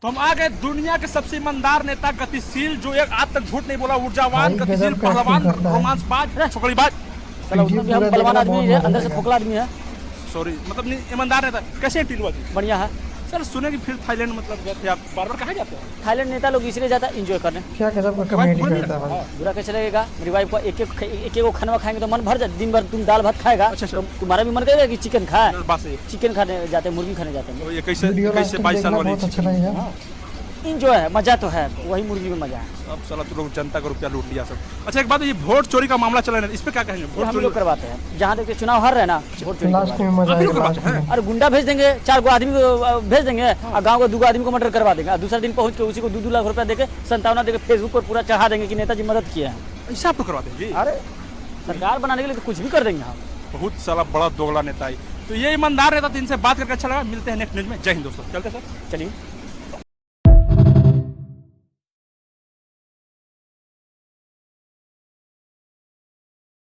तो हम आ गए दुनिया के सबसे ईमानदार नेता, गतिशील, जो एक आज तक झूठ नहीं बोला, ऊर्जावान, गतिशील, पहलवान, रोमांसबाज, छोकड़ीबाज। चलो उसमें भी हम बलवान आदमी है, अंदर से खोखला आदमी है। सॉरी, मतलब नहीं, ईमानदार नेता। कैसे हैं टीलुआ जी? बढ़िया है सर, सुने कि फिर थाईलैंड मतलब गए थे आप, बार बार कहाँ जाते हैं? थाईलैंड नेता लोग इसलिए जाता है एंजॉय करने। क्या गजब का कॉमेडी करता है भाई। बुरा कैसे लगेगा? मेरी वाइफ को एक खाना खाएंगे तो मन भर जाए। दिन भर तुम दाल भात खाएगा तो तुम्हारा भी मन करेगा कि चिकन खाए। चिकन खाने जाते हैं, मुर्गी खाने जाते हैं। ये कैसे 22 साल वाली बहुत अच्छा लगेगा। इंजॉय है, मजा तो है, वही मुर्गी में मजा है। अब साला तू लोग जनता का रुपया लूट लिया सब। अच्छा एक बात, ये वोट चोरी का मामला चला है, इस पे क्या कहेंगे? ये हम लोग करवाते हैं, जहाँ देखते चुनाव हार रहे ना, वोट चोरी लास्ट करवाते में मजा आप ही लोग आएगा। करवाते हैं? अरे गुंडा भेज देंगे, 4 गो आदमी को भेज देंगे और गांव को 2 गो आदमी को मर्डर करवा देंगे। और दूसरा दिन पहुंच के उसी को 2-2 लाख रुपया देके, 57 देके फेसबुक पर पूरा चढ़ा देंगे कि नेताजी मदद किए हैं। ऐसा आप लोग करवा देंगे? अरे सरकार बनाने के लिए तो कुछ भी कर देंगे हम। बहुत साला बड़ा दोगला नेता है। तो ये ईमानदार नेता, तो इनसे बात करके अच्छा लगा। मिलते हैं नेक्स्ट न्यूज में। जय हिंद दोस्तों, चलते सर। चलिए।